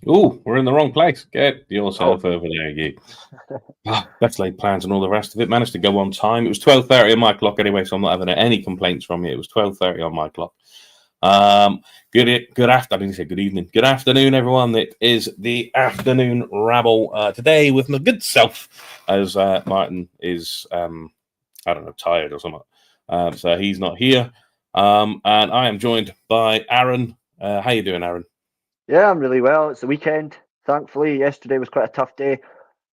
Oh, we're in the wrong place. Get Oh, yourself over there, you. Best laid plans and all the rest of it. Managed to go on time. It was 12:30 on my clock anyway, so I'm not having any complaints from you. It was 12:30 on my clock. Good afternoon. Say good evening. Good afternoon, everyone. It is the afternoon rabble today with my good self, as Martin is I don't know, tired or something. So he's not here. And I am joined by Aaron. How you doing, Aaron? yeah, I'm really well. It's the weekend. Thankfully, yesterday was quite a tough day.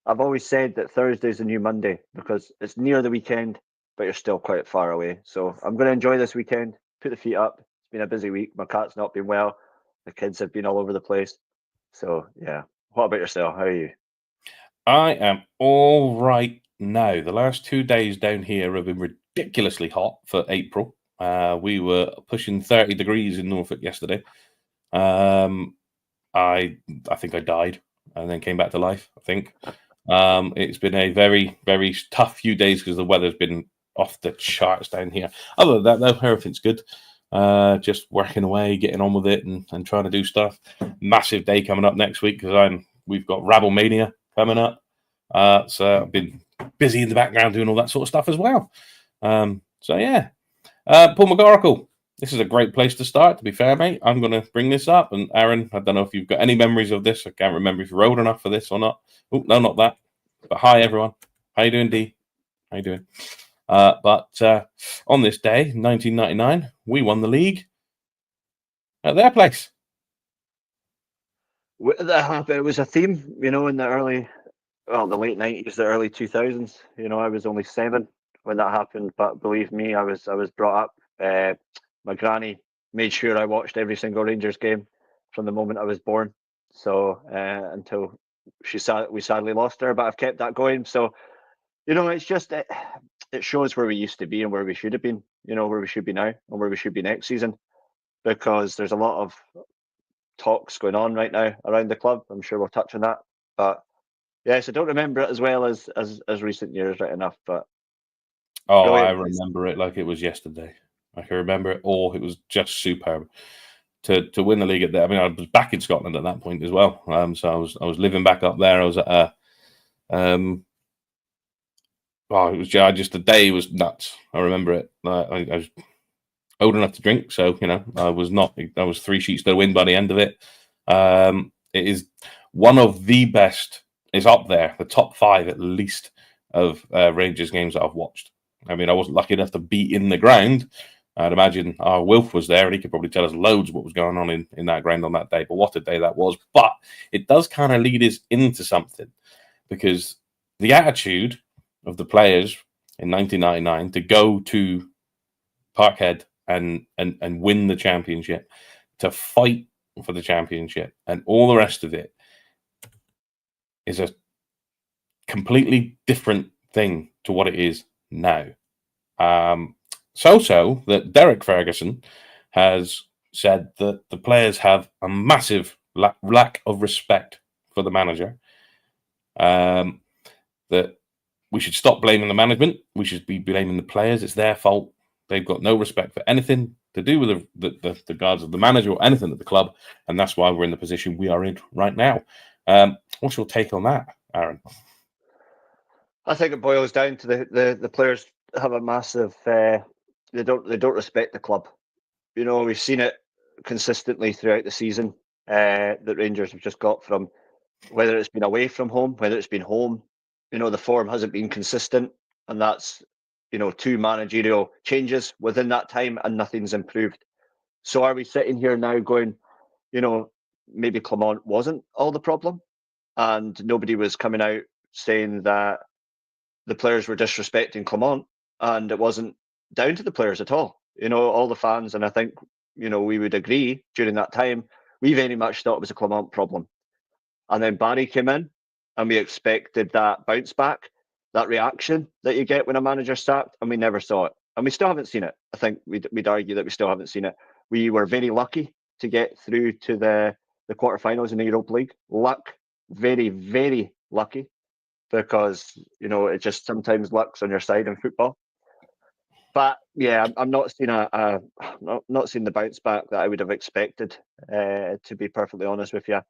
I've always said that Thursday's the new Monday because it's near the weekend, but you're still quite far away. So I'm going to enjoy this weekend, put the feet up. It's been a busy week. My cat's not been well. The kids have been all over the place. So, yeah. What about yourself? How are you? I am all right now. The last 2 days down here have been ridiculously hot for April. We were pushing 30 degrees in Norfolk yesterday. Um, I think I died and then came back to life. I think it's been a very very tough few days because the weather's been off the charts down here. Other than that, though, everything's good. Just working away, getting on with it, and trying to do stuff. Massive day coming up next week because we've got Rabble Mania coming up. So I've been busy in the background doing all that sort of stuff as well. So yeah, Paul McGaracle, this is a great place to start. To be fair, mate, I'm going to bring this up. And Aaron, I don't know if you've got any memories of this. I can't remember if you're old enough for this or not. Oh no, not that. But hi everyone, how you doing, D? How you doing? But on this day, 1999, we won the league at their place. It was a theme, in the the late 90s, the early 2000s. I was only 7 when that happened, but believe me, I was brought up. My granny made sure I watched every single Rangers game from the moment I was born. So until we sadly lost her, but I've kept that going. So it's just it shows where we used to be and where we should have been. Where we should be now and where we should be next season, because there's a lot of talks going on right now around the club. I'm sure we'll touch on that, but yes, I don't remember it as well as recent years, right enough, but Oh, I brilliant place. remember it like it was yesterday. I can remember it all. It was just superb to win the league at there. I mean, I was back in Scotland at that point as well. So I was living back up there. I was at oh, it was just the day was nuts. I remember it. I was old enough to drink, so I was not. I was 3 sheets to the wind by the end of it. It is one of the best. Is up there, the top 5 at least of Rangers games that I've watched. I mean, I wasn't lucky enough to be in the ground. I'd imagine our Wilf was there, and he could probably tell us loads of what was going on in that ground on that day. But what a day that was! But it does kind of lead us into something, because the attitude of the players in 1999 to go to Parkhead and win the championship, to fight for the championship, and all the rest of it is a completely different thing to what it is now. So that Derek Ferguson has said that the players have a massive lack of respect for the manager. That we should stop blaming the management. We should be blaming the players. It's their fault. They've got no respect for anything to do with the guards of the manager or anything at the club, and that's why we're in the position we are in right now. What's your take on that, Aaron? I think it boils down to the players have a massive. They don't respect the club. We've seen it consistently throughout the season. That Rangers have just got from whether it's been away from home, whether it's been home. The form hasn't been consistent, and that's 2 managerial changes within that time, and nothing's improved. So are we sitting here now going, maybe Clement wasn't all the problem, and nobody was coming out saying that the players were disrespecting Clement, and it wasn't down to the players at all. All the fans, and I think we would agree during that time, we very much thought it was a Clement problem. And then Barry came in, and we expected that bounce back, that reaction that you get when a manager's sacked, and we never saw it. And we still haven't seen it. I think we'd argue that we still haven't seen it. We were very lucky to get through to the quarterfinals in the Europa League. Luck, very, very lucky, because it just sometimes luck's on your side in football. But yeah, I'm not seeing not seeing the bounce back that I would have expected. To be perfectly honest with you,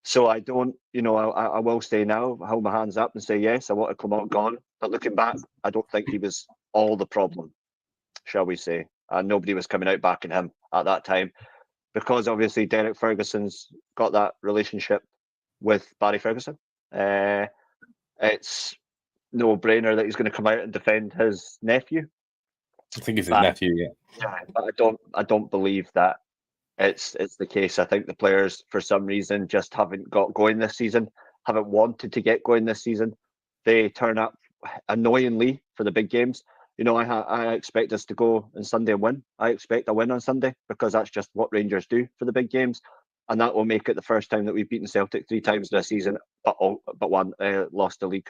So I don't, I will say now, hold my hands up and say, yes, I wanted Clement gone. But looking back, I don't think he was all the problem, shall we say. And nobody was coming out backing him at that time because obviously Derek Ferguson's got that relationship with Barry Ferguson. It's no brainer that he's going to come out and defend his nephew. I think it's his nephew, yeah. Yeah, but I don't believe that it's the case. I think the players, for some reason, just haven't got going this season, haven't wanted to get going this season. They turn up annoyingly for the big games. I expect us to go on Sunday and win. I expect a win on Sunday because that's just what Rangers do for the big games, and that will make it the first time that we've beaten Celtic 3 times this season, but one lost the league.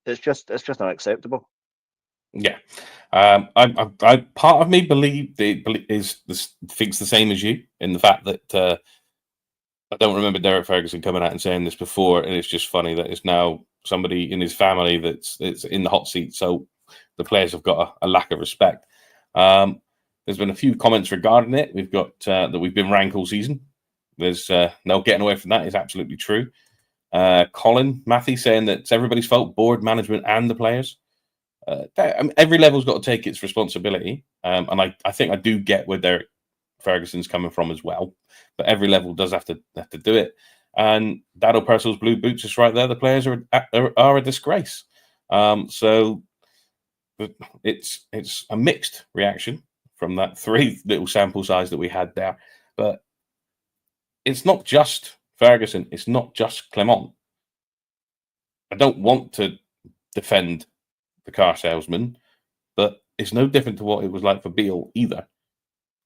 It's just unacceptable. Yeah, I part of me thinks the same as you in the fact that I don't remember Derek Ferguson coming out and saying this before, and it's just funny that it's now somebody in his family that's in the hot seat. So the players have got a lack of respect. There's been a few comments regarding it. We've got that we've been rank all season. There's no getting away from that. Is absolutely true. Colin Matthew saying that it's everybody's fault, board, management, and the players. Every level's got to take its responsibility, and I think I do get where Derek Ferguson's coming from as well, but every level does have to do it. And Dowell Purcell's blue boots is right there. The players are a disgrace. So it's a mixed reaction from that 3 little sample size that we had there, but it's not just Ferguson. It's not just Clement. I don't want to defend the car salesman, but it's no different to what it was like for Beale either.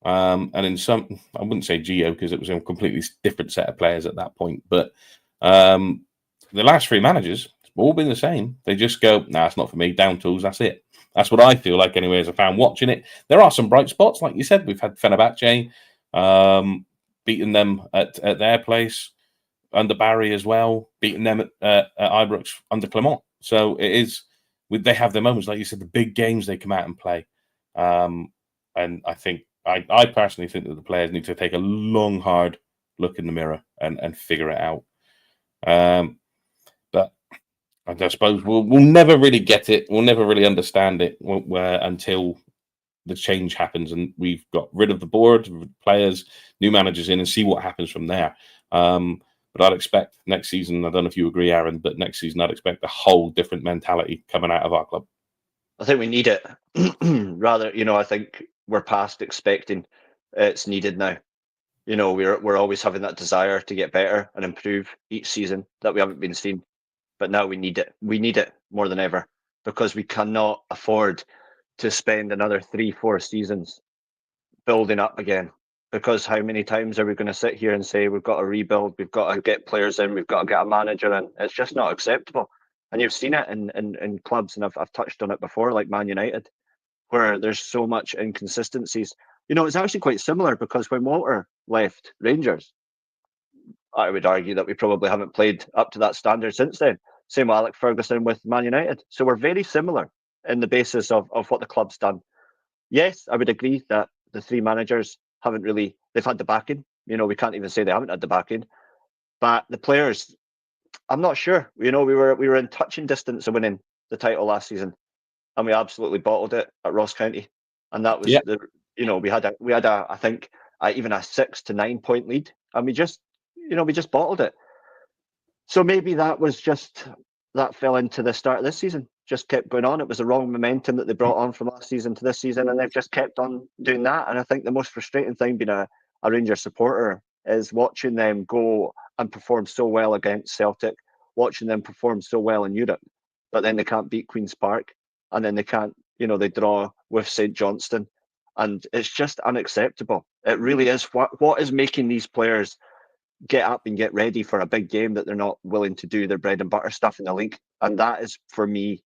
And in some, I wouldn't say Gio because it was a completely different set of players at that point. But the last 3 managers, it's all been the same. They just go, nah, it's not for me. Down tools, that's it. That's what I feel like anyway as a fan watching it. There are some bright spots, like you said. We've had Fenerbahce beating them at their place under Barry as well, beating them at Ibrox under Clement. So it is. They have their moments, like you said, the big games they come out and play. And I think I personally think that the players need to take a long, hard look in the mirror and figure it out. But I suppose we'll never really get it. We'll never really understand it until the change happens and we've got rid of the board, players, new managers in, and see what happens from there. But I'd expect next season, I don't know if you agree, Aaron, but next season I'd expect a whole different mentality coming out of our club. I think we need it. Rather, I think we're past expecting it's needed now. We're always having that desire to get better and improve each season that we haven't been seen. But now we need it. We need it more than ever because we cannot afford to spend another 3-4 seasons building up again. Because how many times are we going to sit here and say we've got to rebuild, we've got to get players in, we've got to get a manager in? It's just not acceptable. And you've seen it in clubs, and I've touched on it before, like Man United, where there's so much inconsistencies. It's actually quite similar because when Walter left Rangers, I would argue that we probably haven't played up to that standard since then. Same with Alex Ferguson with Man United. So we're very similar in the basis of what the club's done. Yes, I would agree that the 3 managers they've had the backing. We can't even say they haven't had the backing. But the players, I'm not sure. We were in touching distance of winning the title last season, and we absolutely bottled it at Ross County. And that was we had a I think even a 6 to 9 point lead, and we just bottled it. So maybe that fell into the start of this season. Just kept going on. It was the wrong momentum that they brought on from last season to this season, and they've just kept on doing that. And I think the most frustrating thing being a Rangers supporter is watching them go and perform so well against Celtic, watching them perform so well in Europe, but then they can't beat Queen's Park, and then they can't, they draw with St Johnstone, and it's just unacceptable. It really is. What is making these players get up and get ready for a big game that they're not willing to do their bread and butter stuff in the league? And that is, for me,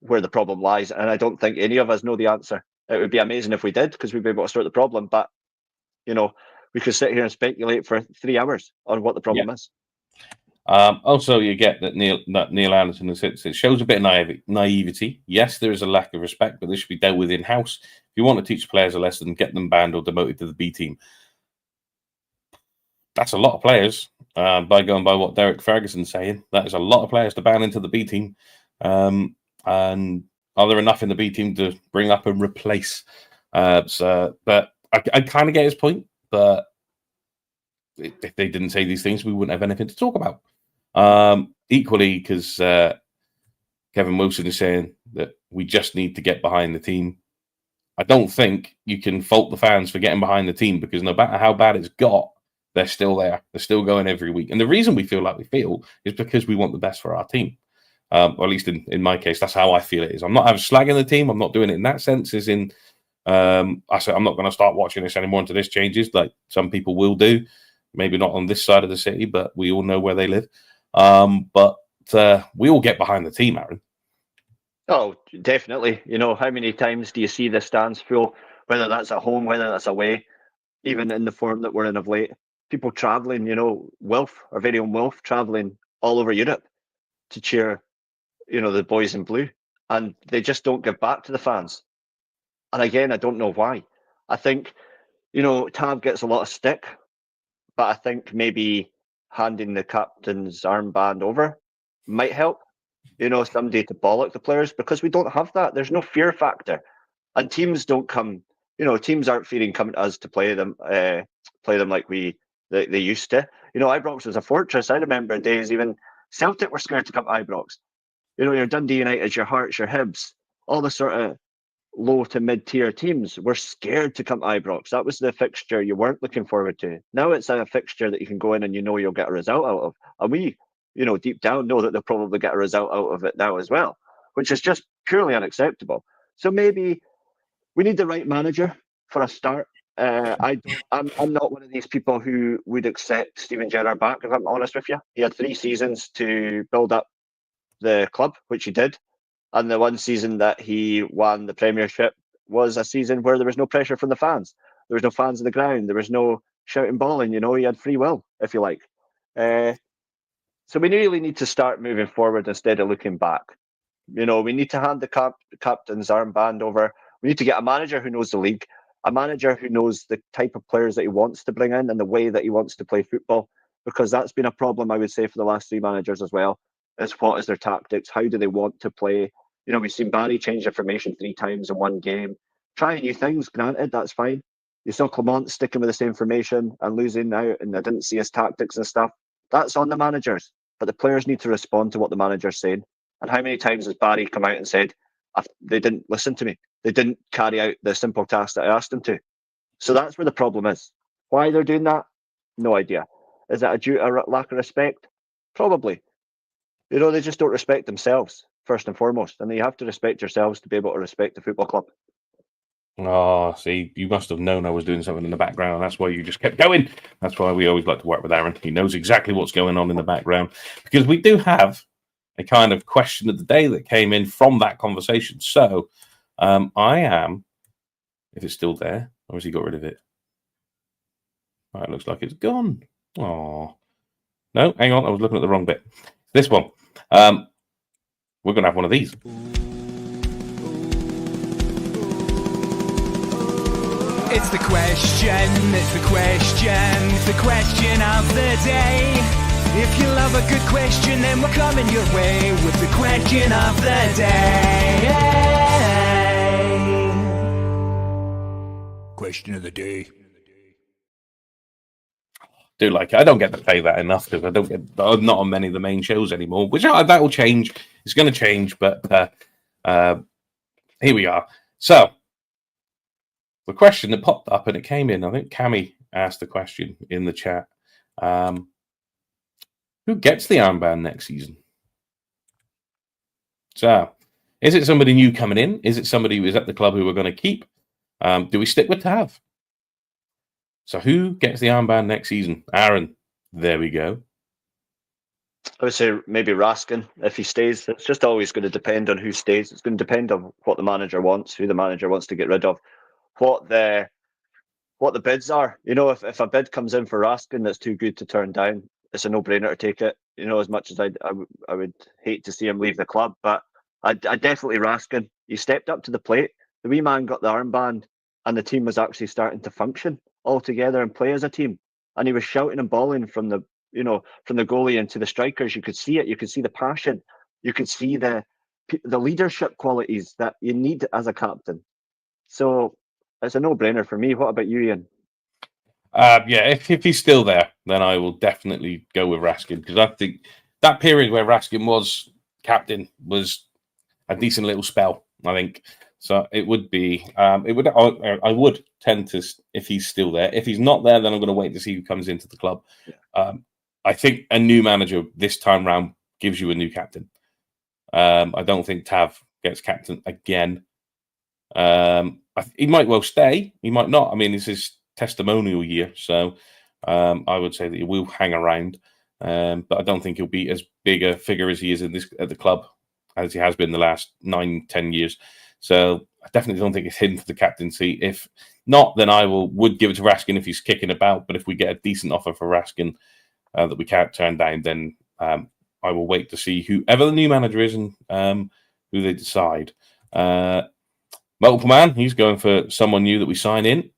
where the problem lies. And I don't think any of us know the answer. It would be amazing if we did, because we'd be able to sort the problem. But, we could sit here and speculate for 3 hours on what the problem is. Also, you get that Neil Anderson has said it shows a bit of naivety. Yes, there is a lack of respect, but this should be dealt with in-house. If you want to teach players a lesson, get them banned or demoted to the B team. that's a lot of players. By going by what Derek Ferguson's saying, that is a lot of players to ban into the B team. And are there enough in the B team to bring up and replace? But I kind of get his point. But if they didn't say these things, we wouldn't have anything to talk about. Equally, because Kevin Wilson is saying that we just need to get behind the team. I don't think you can fault the fans for getting behind the team, because no matter how bad it's got, they're still there. They're still going every week. And the reason we feel like we feel is because we want the best for our team. Or at least in my case, that's how I feel it is. I'm not slagging the team. I'm not doing it in that sense, as in, I said, I'm not going to start watching this anymore until this changes, like some people will do. Maybe not on this side of the city, but we all know where they live. But we all get behind the team, Aaron. Oh, definitely. You know, how many times do you see the stands full, whether that's at home, whether that's away, even in the form that we're in of late? People travelling, you know, Wilf, our very own Wilf, travelling all over Europe to cheer, you know, the boys in blue. And they just don't give back to the fans. And again, I don't know why. I think, you know, Tab gets a lot of stick, but I think maybe handing the captain's armband over might help. You know, somebody to bollock the players, because we don't have that. There's no fear factor, and teams don't come. You know, teams aren't fearing coming to us to play them like they used to. You know, Ibrox was a fortress. I remember days even Celtic were scared to come to Ibrox. You know, your Dundee United, your Hearts, your Hibs, all the sort of low to mid-tier teams were scared to come to Ibrox. That was the fixture you weren't looking forward to. Now it's a fixture that you can go in and you know you'll get a result out of. And we, you know, deep down know that they'll probably get a result out of it now as well, which is just purely unacceptable. So maybe we need the right manager for a start. I'm not one of these people who would accept Steven Gerrard back, if I'm honest with you. He had 3 seasons to build up the club, which he did. And the one season that he won the Premiership was a season where there was no pressure from the fans. There was no fans in the ground. There was no shouting balling. You know, he had free will, if you like. So we really need to start moving forward instead of looking back. You know, we need to hand the captain's armband over. We need to get a manager who knows the league, a manager who knows the type of players that he wants to bring in and the way that he wants to play football, because that's been a problem, I would say, for the last 3 managers as well. Is what is their tactics? How do they want to play? You know, we've seen Barry change their formation 3 times in one game. Trying new things, granted, that's fine. You saw Clement sticking with the same formation and losing out, and I didn't see his tactics and stuff. That's on the managers, but the players need to respond to what the manager's saying. And how many times has Barry come out and said, they didn't listen to me? They didn't carry out the simple task that I asked them to. So that's where the problem is. Why they're doing that? No idea. Is that a lack of respect? Probably. You know, they just don't respect themselves, first and foremost. And you have to respect yourselves to be able to respect the football club. Oh, see, you must have known I was doing something in the background. That's why you just kept going. That's why we always like to work with Aaron. He knows exactly what's going on in the background, because we do have a kind of question of the day that came in from that conversation. So I am, if it's still there, or has he got rid of it? Oh, it looks like it's gone. Oh, no, hang on. I was looking at the wrong bit. This one. We're going to have one of these. It's the question, it's the question, it's the question of the day. If you love a good question, then we're coming your way with the question of the day. Question of the day. Do like it. I don't get to play that enough because I'm not on many of the main shows anymore, which that will change. It's going to change, but here we are. So the question that popped up and it came in, I think Cammy asked the question in the chat. Who gets the armband next season? So is it somebody new coming in? Is it somebody who is at the club who we're going to keep? Do we stick with Tav? So who gets the armband next season? Aaron, there we go. I would say maybe Raskin, if he stays. It's just always going to depend on who stays. It's going to depend on what the manager wants, who the manager wants to get rid of, what the bids are. You know, if a bid comes in for Raskin that's too good to turn down, it's a no-brainer to take it. You know, as much as I would hate to see him leave the club, but I definitely Raskin. He stepped up to the plate. The wee man got the armband, and the team was actually starting to function all together and play as a team. and he was shouting and bawling from the goalie into the strikers. You could see it. You could see the passion. You could see the leadership qualities that you need as a captain. So it's a no-brainer for me. What about you, Ian? Yeah, if he's still there, then I will definitely go with Raskin, because I think that period where Raskin was captain was a decent little spell, I think. So it would be, I would tend to, if he's still there. If he's not there, then I'm going to wait to see who comes into the club. Yeah. I think a new manager this time round gives you a new captain. I don't think Tav gets captain again. He might well stay. He might not. I mean, this is testimonial year, so I would say that he will hang around. But I don't think he'll be as big a figure as he is at the club as he has been the last 9-10 years. So I definitely don't think it's him for the captaincy. If not, then I would give it to Raskin if he's kicking about. But if we get a decent offer for Raskin that we can't turn down, then I will wait to see whoever the new manager is and who they decide. Multiple Man, he's going for someone new that we sign in.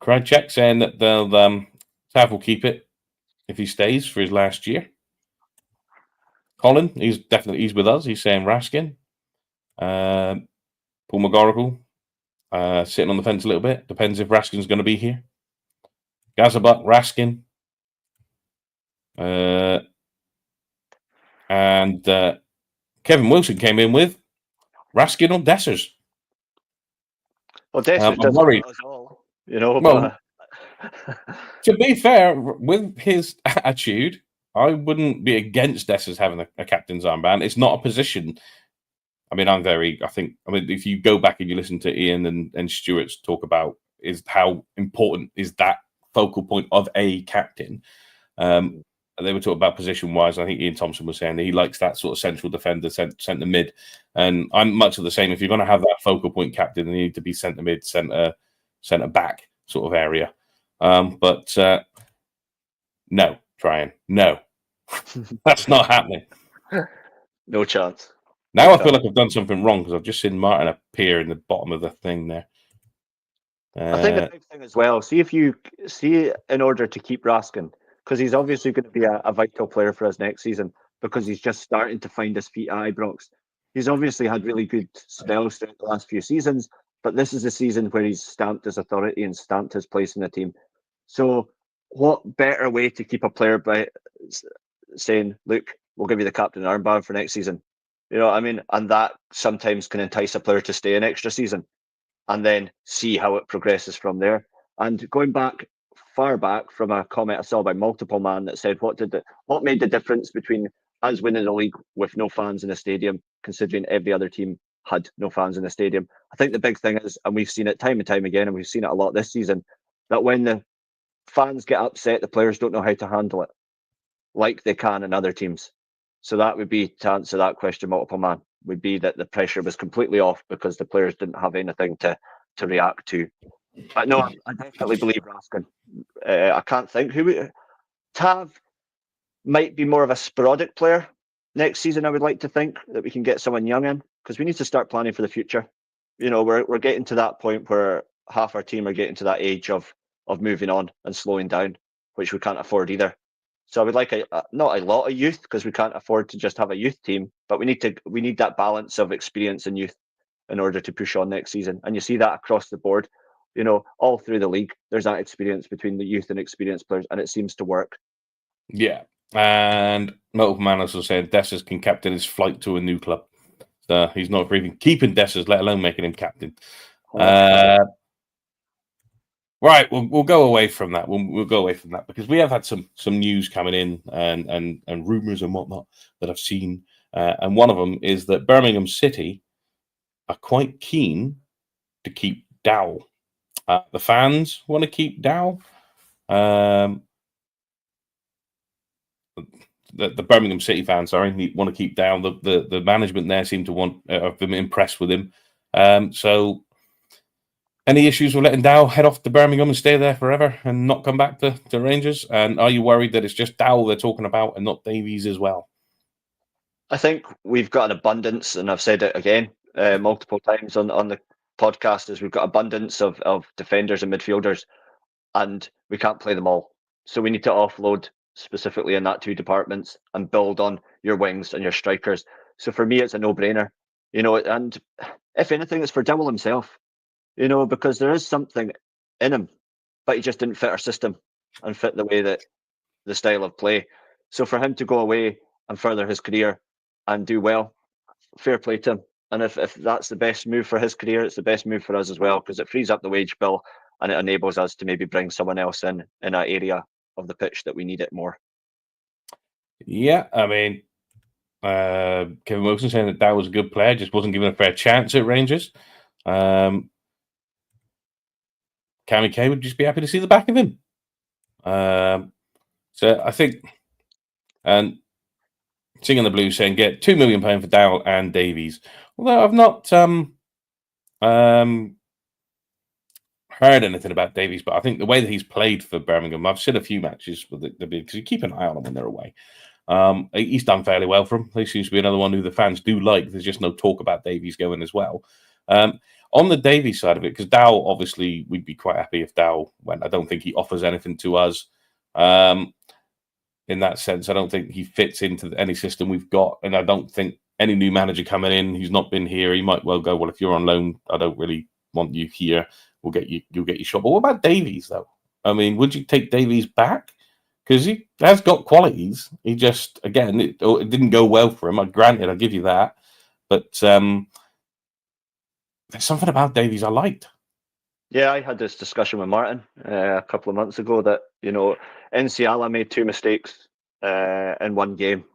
Crowd check saying that they'll Tav will keep it if he stays for his last year. Colin, he's with us. He's saying Raskin. Paul McGorrigle, sitting on the fence a little bit. Depends if Raskin's going to be here. Gazabut, Raskin. And Kevin Wilson came in with Raskin or Dessers. Well, Dessers doesn't worried. at all, you know. Well, to be fair, with his attitude, I wouldn't be against Dessers having a captain's armband. It's not a position. I mean, if you go back and you listen to Ian and Stuart's talk about is how important is that focal point of a captain. They were talking about position-wise. I think Ian Thompson was saying that he likes that sort of central defender, centre mid. And I'm much of the same. If you're going to have that focal point captain, then you need to be centre mid, centre back sort of area. But no, Tryon, no. That's not happening. No chance. Now I feel like I've done something wrong because I've just seen Martin appear in the bottom of the thing there. I think the big thing as well, in order to keep Raskin, because he's obviously going to be a vital player for us next season because he's just starting to find his feet at Ibrox. He's obviously had really good spells throughout the last few seasons, but this is the season where he's stamped his authority and stamped his place in the team. So what better way to keep a player by saying, look, we'll give you the captain armband for next season. You know what I mean? And that sometimes can entice a player to stay an extra season and then see how it progresses from there. And going far back from a comment I saw by Multiple Man that said, what made the difference between us winning the league with no fans in the stadium, considering every other team had no fans in the stadium? I think the big thing is, and we've seen it time and time again, and we've seen it a lot this season, that when the fans get upset, the players don't know how to handle it like they can in other teams. So that would be, to answer that question, Multiple Man, would be that the pressure was completely off because the players didn't have anything to react to. But no, I definitely believe Raskin. I can't think Tav might be more of a sporadic player next season. I would like to think that we can get someone young in because we need to start planning for the future. You know, we're getting to that point where half our team are getting to that age of moving on and slowing down, which we can't afford either. So I would like not a lot of youth because we can't afford to just have a youth team, but we need that balance of experience and youth in order to push on next season. And you see that across the board, you know, all through the league. There's that experience between the youth and experienced players, and it seems to work. Yeah, and Multiple Man also said Dessers can captain his flight to a new club. So he's not even keeping Dessers, let alone making him captain. Right, we'll go away from that. We'll go away from that because we have had some news coming in and rumours and whatnot that I've seen, and one of them is that Birmingham City are quite keen to keep Dowell. The fans want to keep Dowell. The Birmingham City fans, want to keep Dowell. The management there seem to have been impressed with him. So. Any issues with letting Dowell head off to Birmingham and stay there forever and not come back to Rangers? And are you worried that it's just Dowell they're talking about and not Davies as well? I think we've got an abundance, and I've said it again multiple times on podcast is we've got abundance of defenders and midfielders, and we can't play them all. So we need to offload specifically in that 2 departments and build on your wings and your strikers. So for me, it's a no-brainer, and if anything, it's for Dowell himself, because there is something in him, but he just didn't fit our system and fit the way that the style of play. So for him to go away and further his career and do well, fair play to him. And if that's the best move for his career, it's the best move for us as well, because it frees up the wage bill and it enables us to maybe bring someone else in that area of the pitch that we need it more. Yeah, I mean, Kevin Wilson saying that was a good player, just wasn't given a fair chance at Rangers. Cammy K would just be happy to see the back of him. So I think, and Singing the Blues saying get £2 million for Dowell and Davies. Although I've not heard anything about Davies, but I think the way that he's played for Birmingham, I've seen a few matches with the because you keep an eye on him when they're away. He's done fairly well for him. He seems to be another one who the fans do like. There's just no talk about Davies going as well. On the Davies side of it, because Dowell, obviously, we'd be quite happy if Dowell went. I don't think he offers anything to us. In that sense, I don't think he fits into any system we've got, and I don't think any new manager coming in who's not been here, he might well go, well, if you're on loan, I don't really want you here. You'll get your shot. But what about Davies, though? I mean, would you take Davies back? Because he has got qualities. He just, again, it didn't go well for him. Granted, I'll give you that. But there's something about Davies I liked. Yeah, I had this discussion with Martin a couple of months ago that, Nsiala made 2 mistakes in one game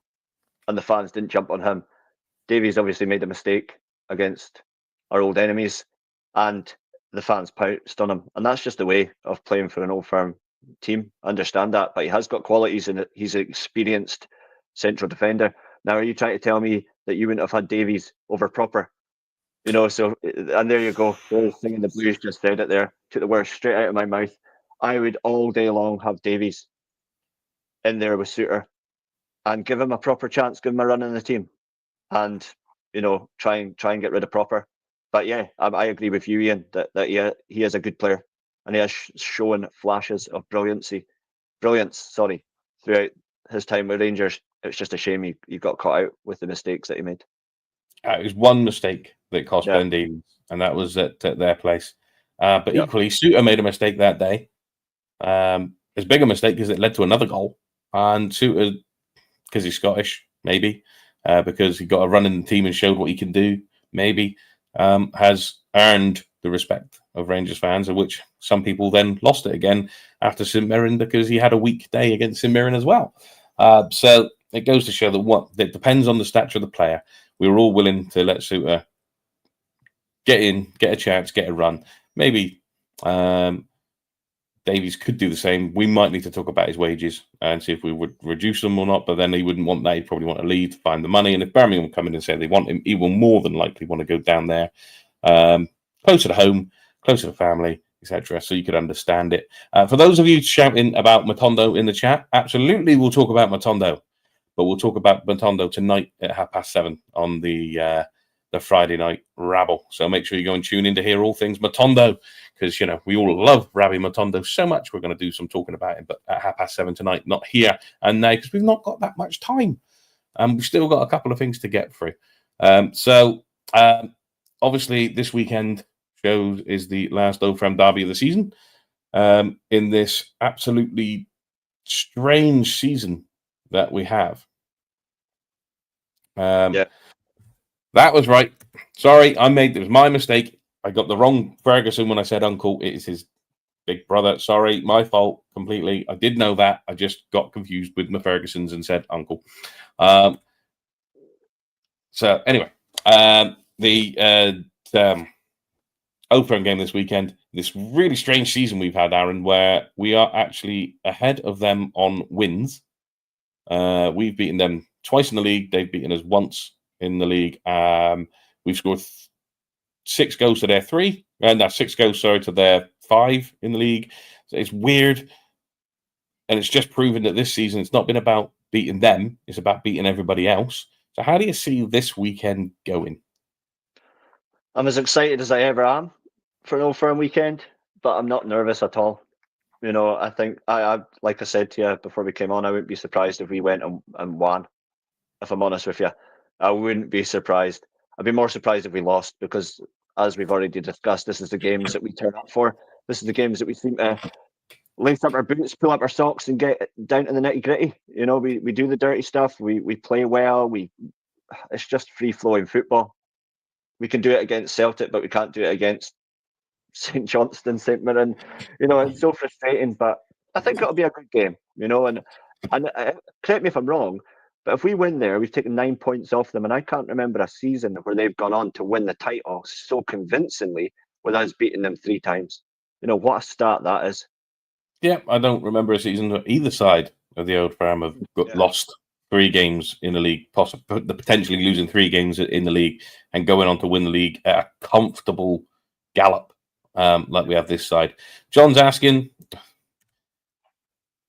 and the fans didn't jump on him. Davies obviously made a mistake against our old enemies and the fans pounced on him. And that's just the way of playing for an Old Firm team. I understand that, but he has got qualities and he's an experienced central defender. Now, are you trying to tell me that you wouldn't have had Davies over Proper? So, and there you go. Singing the Blues just said it there. Took the words straight out of my mouth. I would all day long have Davies in there with Suter and give him a proper chance, give him a run in the team and, try and get rid of Proper. But yeah, I agree with you, Ian, that he is a good player and he has shown flashes of brilliance, throughout his time with Rangers. It's just a shame he got caught out with the mistakes that he made. It was one mistake that cost Ben Davies, and that was at their place. But equally, Suter made a mistake that day. As big a mistake because it led to another goal. And Suter, because he's Scottish, maybe, because he got a run in the team and showed what he can do, maybe, has earned the respect of Rangers fans, of which some people then lost it again after St Mirren because he had a weak day against St Mirren as well. So it goes to show that it depends on the stature of the player. We were all willing to let Suter get in, get a chance, get a run. Maybe Davies could do the same. We might need to talk about his wages and see if we would reduce them or not, but then he wouldn't want that. He'd probably want to leave, find the money. And if Birmingham come in and say they want him, he will more than likely want to go down there, closer to home, closer to family, etc. So you could understand it. For those of you shouting about Matondo in the chat, absolutely we'll talk about Matondo. But we'll talk about Matondo tonight at 7:30 on the Friday night rabble. So make sure you go and tune in to hear all things Matondo, because we all love Rabbi Matondo so much. We're going to do some talking about him, but at 7:30 tonight, not here and now, because we've not got that much time. We've still got a couple of things to get through. So obviously, this weekend is the last Old Firm derby of the season. In this absolutely strange season that we have. That was right. Sorry, it was my mistake. I got the wrong Ferguson when I said uncle. It is his big brother. Sorry, my fault completely. I did know that. I just got confused with my Fergusons and said uncle. So anyway, the Old Firm game this weekend. This really strange season we've had, Aaron, where we are actually ahead of them on wins. We've beaten them twice in the league. They've beaten us once in the league. We've scored 6 goals to their 3, and that's 6 goals, to their 5 in the league. So it's weird, and it's just proven that this season it's not been about beating them; it's about beating everybody else. So, how do you see this weekend going? I'm as excited as I ever am for an Old Firm weekend, but I'm not nervous at all. I think I like I said to you before we came on, I wouldn't be surprised if we went and won. If I'm honest with you, I wouldn't be surprised. I'd be more surprised if we lost because, as we've already discussed, this is the games that we turn up for. This is the games that we seem to lace up our boots, pull up our socks, and get down to the nitty gritty. We do the dirty stuff. We play well. It's just free flowing football. We can do it against Celtic, but we can't do it against St Johnstone, St Mirren. It's so frustrating, but I think it'll be a good game. And correct me if I'm wrong, but if we win there, we've taken 9 points off them, and I can't remember a season where they've gone on to win the title so convincingly with us beating them 3 times. What a start that is. Yeah, I don't remember a season where either side of the Old Firm have lost 3 games in the league, potentially losing 3 games in the league and going on to win the league at a comfortable gallop like we have this side. John's asking,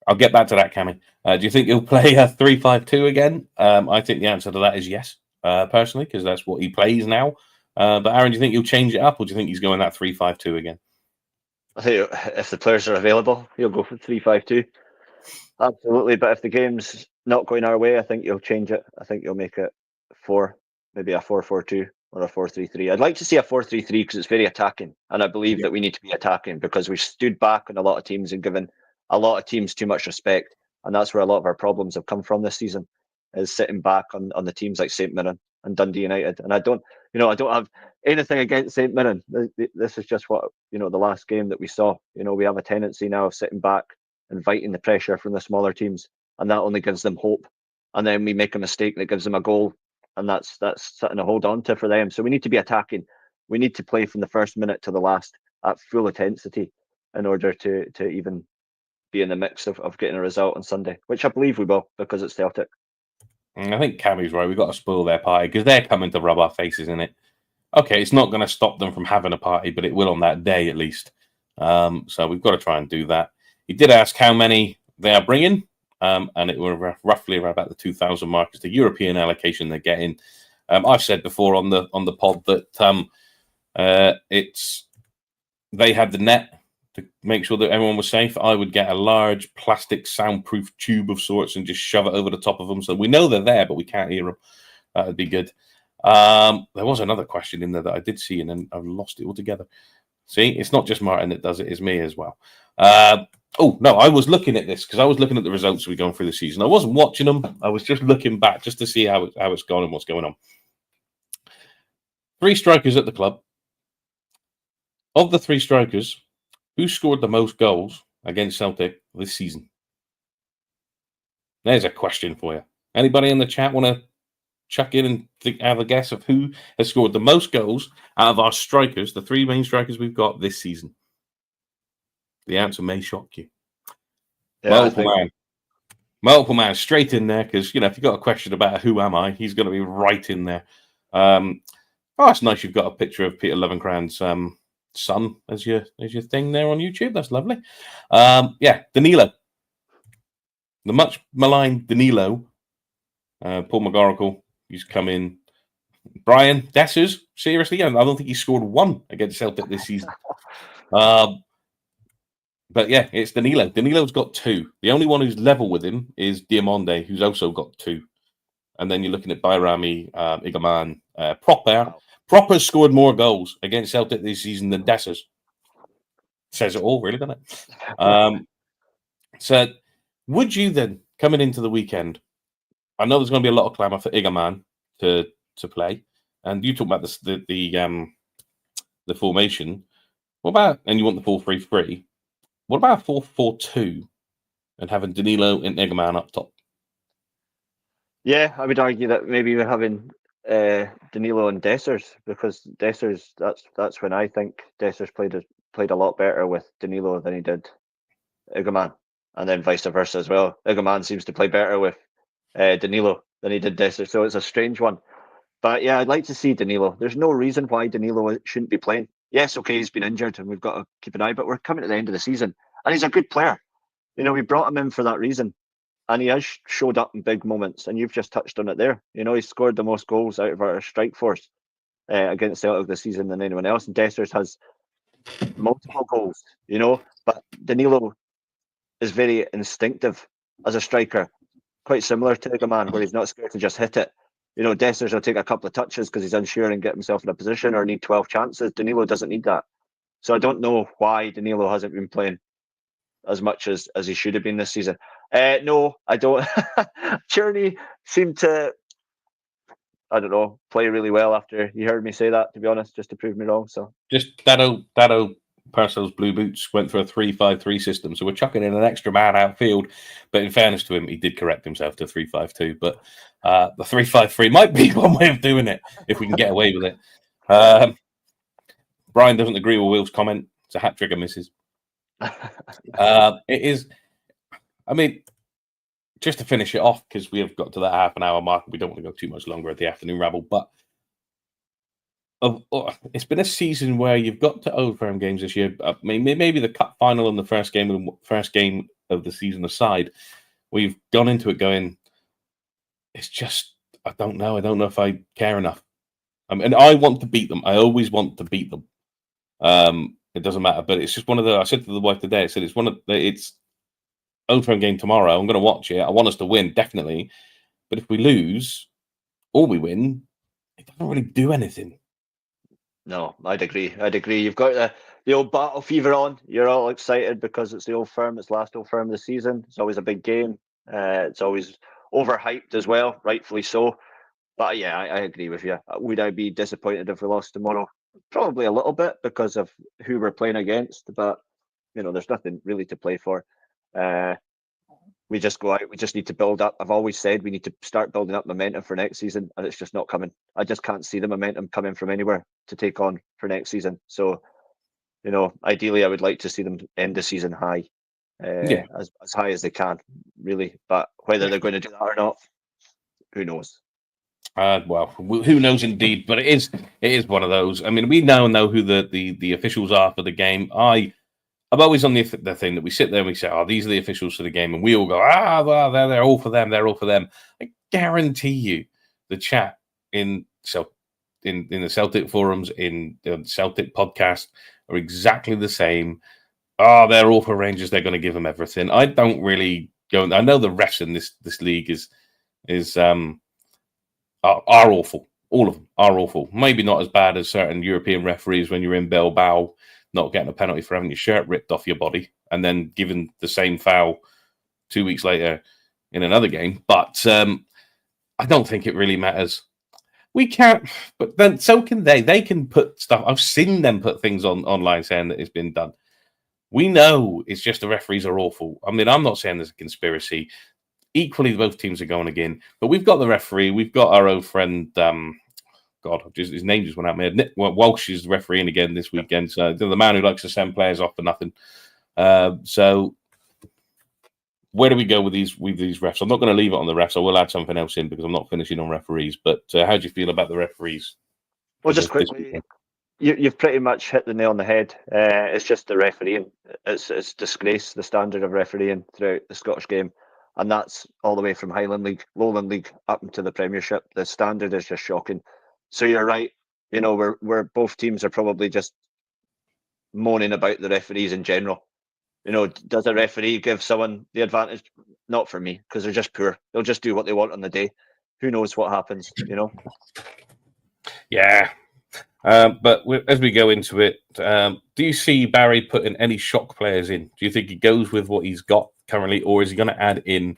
I'll get back to that, Cammy. Do you think he'll play a 3-5-2 again? I think the answer to that is yes, personally, because that's what he plays now. But Aaron, do you think he'll change it up, or do you think he's going that 3-5-2 again? I think if the players are available, he'll go for 3-5-2. Absolutely, but if the game's not going our way, I think he'll change it. I think he'll make it 4, maybe a 4-4-2 or a 4-3-3. I'd like to see a 4-3-3 because it's very attacking, and I believe that we need to be attacking because we've stood back on a lot of teams and given a lot of teams too much respect, and that's where a lot of our problems have come from this season, is sitting back on the teams like St Mirren and Dundee United. And I don't have anything against St Mirren. This is just what the last game that we saw. We have a tendency now of sitting back, inviting the pressure from the smaller teams, and that only gives them hope. And then we make a mistake that gives them a goal, and that's something to hold on to for them. So we need to be attacking. We need to play from the first minute to the last at full intensity in order to even be in the mix of getting a result on Sunday, which I believe we will because it's Celtic. I think Cammy's right. We've got to spoil their party because they're coming to rub our faces in it. Okay, it's not going to stop them from having a party, but it will on that day at least. So we've got to try and do that. He did ask how many they are bringing, and it were roughly around about the 2,000 mark is the European allocation they're getting. I've said before on the pod that they had the net to make sure that everyone was safe. I would get a large plastic soundproof tube of sorts and just shove it over the top of them, so we know they're there, but we can't hear them. That would be good. There was another question in there that I did see, and then I've lost it altogether. See, it's not just Martin that does it; it's me as well. Oh no, I was looking at this because I was looking at the results we've gone through the season. I wasn't watching them; I was just looking back just to see how it's gone and what's going on. 3 strikers at the club. Of the 3 strikers, who scored the most goals against Celtic this season? There's a question for you. Anybody in the chat want to chuck in and have a guess of who has scored the most goals out of our strikers, the 3 main strikers we've got this season? The answer may shock you. Yeah, Multiple man, straight in there, because, if you've got a question about who am I, he's going to be right in there. It's nice you've got a picture of Peter Levenkran's son as your thing there on YouTube. That's lovely. Danilo. The much maligned Danilo. Paul McGorricle, he's come in. Brian Dessers, seriously, I don't think he scored 1 against Celtic this season. But yeah, it's Danilo. Danilo's got 2. The only one who's level with him is Diamonde, who's also got 2. And then you're looking at Bayrami, Igaman, Proper scored more goals against Celtic this season than Dessers. Says it all, really, doesn't it? So, would you then, coming into the weekend, I know there's going to be a lot of clamour for Igaman to play, and you talk about the formation. What about, and you want the 4-3-3? What about 4-4-2 and having Danilo and Igaman up top? Yeah, I would argue that maybe we're having Danilo and Dessers, because Dessers, that's when I think Dessers played a lot better with Danilo than he did Igaman, and then vice versa as well. Igaman seems to play better with Danilo than he did Dessers, so it's a strange one. But yeah, I'd like to see Danilo. There's no reason why Danilo shouldn't be playing. Yes, okay, he's been injured and we've got to keep an eye, but we're coming to the end of the season and he's a good player. We brought him in for that reason, and he has showed up in big moments, and you've just touched on it there. He's scored the most goals out of our strike force against Celtic this season than anyone else, and Dessers has multiple goals, but Danilo is very instinctive as a striker, quite similar to Egaman, where he's not scared to just hit it. Dessers will take a couple of touches because he's unsure and get himself in a position or need 12 chances. Danilo doesn't need that. So I don't know why Danilo hasn't been playing as much as he should have been this season. No, I don't. Tierney seemed to, I don't know, play really well after he heard me say that, to be honest, just to prove me wrong. So just Dado Purcell's Blue Boots went through a 3-5-3 system, so we're chucking in an extra man outfield. But in fairness to him, he did correct himself to 3-5-2. But the 3-5-3 might be one way of doing it if we can get away with it. Brian doesn't agree with Will's comment. It's a hat trick and misses. It is. I mean, just to finish it off, because we have got to that half an hour mark, we don't want to go too much longer at the afternoon rabble. But it's been a season where you've got to Old Firm games this year. I mean, maybe the cup final and the first game of the season aside, we've gone into it going, it's just, I don't know if I care enough. And I want to beat them. I always want to beat them. It doesn't matter, but it's just one of the. I said to the wife today, I said it's Old Firm game tomorrow. I'm going to watch it. I want us to win, definitely. But if we lose or we win, it doesn't really do anything. No, I'd agree. You've got the old battle fever on. You're all excited because it's the Old Firm. It's last Old Firm of the season. It's always a big game. It's always overhyped as well, rightfully so. But yeah, I agree with you. Would I be disappointed if we lost tomorrow? Probably a little bit because of who we're playing against. But there's nothing really to play for. We just go out. We just need to build up. I've always said we need to start building up momentum for next season, and it's just not coming. I just can't see the momentum coming from anywhere to take on for next season. So, ideally, I would like to see them end the season high, as high as they can, really. But whether they're going to do that or not, who knows? Well, who knows indeed. But it is one of those. I mean, we now know who the officials are for the game. I'm always on the thing that we sit there and we say, oh, these are the officials for the game. And we all go, well, they're all for them. They're all for them. I guarantee you the chat in the Celtic forums, in the Celtic podcast are exactly the same. Oh, they're all for Rangers. They're going to give them everything. I don't really go. I know the refs in this league are awful. All of them are awful. Maybe not as bad as certain European referees when you're in Bilbao, not getting a penalty for having your shirt ripped off your body and then given the same foul 2 weeks later in another game. But I don't think it really matters. We can't, but then so can they. They can put stuff. I've seen them put things online saying that it's been done. We know it's just the referees are awful. I mean, I'm not saying there's a conspiracy. Equally, both teams are going again. But we've got the referee. We've got our old friend, his name just went out. Nick Walsh is refereeing again this weekend. So the man who likes to send players off for nothing. So where do we go with these refs? I'm not going to leave it on the refs. I will add something else in because I'm not finishing on referees. But how do you feel about the referees? Well, just quickly, you've pretty much hit the nail on the head. It's just the refereeing. It's disgraced the standard of refereeing throughout the Scottish game. And that's all the way from Highland League, Lowland League, up into the Premiership. The standard is just shocking. So you're right. We're both teams are probably just moaning about the referees in general. Does a referee give someone the advantage? Not for me, because they're just poor. They'll just do what they want on the day. Who knows what happens, Yeah. But as we go into it, do you see Barry putting any shock players in? Do you think he goes with what he's got currently, or is he going to add in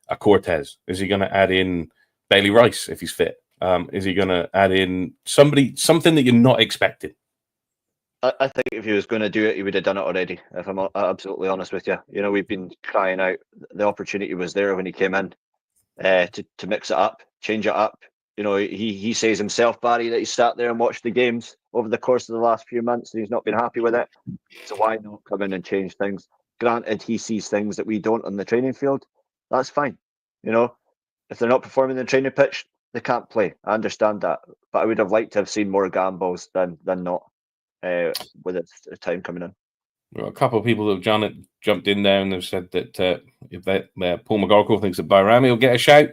a Cortez? Is he going to add in Bailey Rice if he's fit? Is he going to add in something that you're not expecting? I think if he was going to do it, he would have done it already, if I'm absolutely honest with you. We've been crying out. The opportunity was there when he came in to mix it up, change it up. He says himself, Barry, that he sat there and watched the games over the course of the last few months and he's not been happy with it. So why not come in and change things? Granted, he sees things that we don't on the training field. That's fine. If they're not performing in the training pitch, they can't play. I understand that. But I would have liked to have seen more gambles than not with its time coming in. Well, a couple of people that have jumped in there and have said that if Paul McGorkle thinks that Bayrami will get a shout.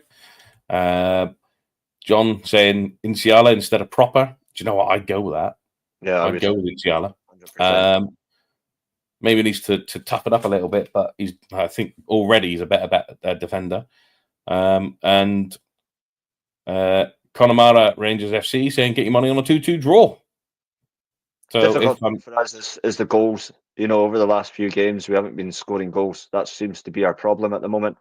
John saying Inciala instead of Proper. you know what? I'd go with that. Yeah, I'd go with Musiala. 100%. Maybe he needs to toughen up a little bit, but I think already he's a better defender. And Connemara, Rangers FC, saying get your money on a 2-2 draw. So difficult for us is the goals. Over the last few games, we haven't been scoring goals. That seems to be our problem at the moment,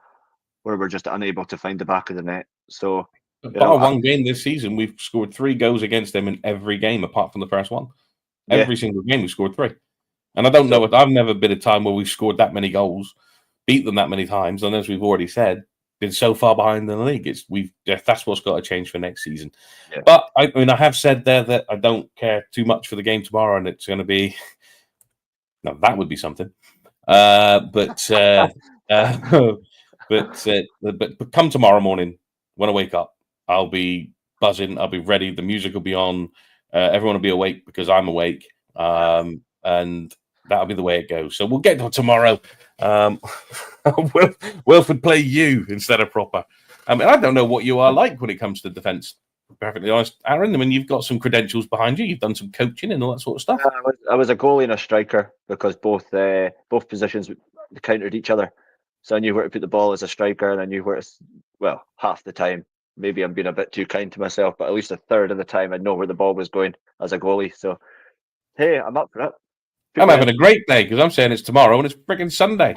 where we're just unable to find the back of the net. So, bar one game this season, we've scored 3 goals against them in every game, apart from the first one. Every single game, we scored 3. And I don't know. I've never been a time where we've scored that many goals, beat them that many times, and as we've already said, been so far behind in the league. That's what's got to change for next season. Yeah. But I have said there that I don't care too much for the game tomorrow, and it's going to be. No, that would be something. But come tomorrow morning when I wake up, I'll be buzzing. I'll be ready. The music will be on. Everyone will be awake because I'm awake. And that'll be the way it goes. So we'll get to tomorrow. Wilford play you instead of Proper. I don't know what you are like when it comes to defence. Perfectly honest, Aaron. You've got some credentials behind you. You've done some coaching and all that sort of stuff. I was a goalie and a striker because both positions countered each other. So I knew where to put the ball as a striker, and I knew where to. Half the time, maybe I'm being a bit too kind to myself, but at least a third of the time, I know where the ball was going as a goalie. So, hey, I'm up for it. I'm having a great day because I'm saying it's tomorrow and it's freaking Sunday.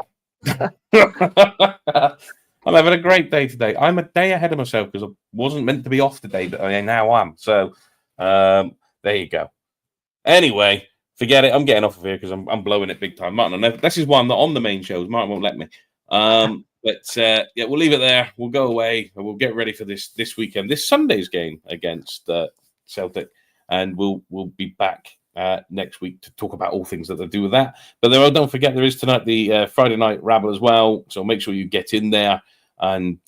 I'm having a great day today. I'm a day ahead of myself because I wasn't meant to be off today, but I now am. So there you go. Anyway, forget it. I'm getting off of here because I'm blowing it big time. Martin, this is why I'm not on the main shows. Martin won't let me. But we'll leave it there. We'll go away and we'll get ready for this weekend, this Sunday's game against Celtic, and we'll be back next week to talk about all things that they do with that. But don't forget, there is tonight the Friday night rabble as well. So make sure you get in there and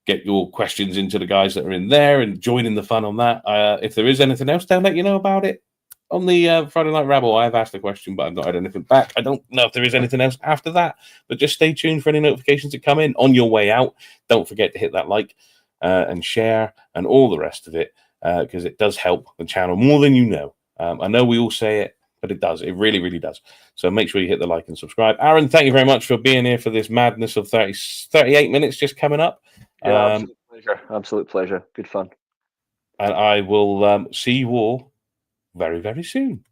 get your questions into the guys that are in there and join in the fun on that. If there is anything else, they'll let you know about it on the Friday night rabble. I've asked a question, but I've not had anything back. I don't know if there is anything else after that, but just stay tuned for any notifications that come in on your way out. Don't forget to hit that like and share and all the rest of it because it does help the channel more than you know. I know we all say it, but it does. It really, really does. So make sure you hit the like and subscribe. Aaron, thank you very much for being here for this madness of 38 minutes just coming up. Yeah, absolute pleasure. Absolute pleasure. Good fun. And I will see you all very, very soon.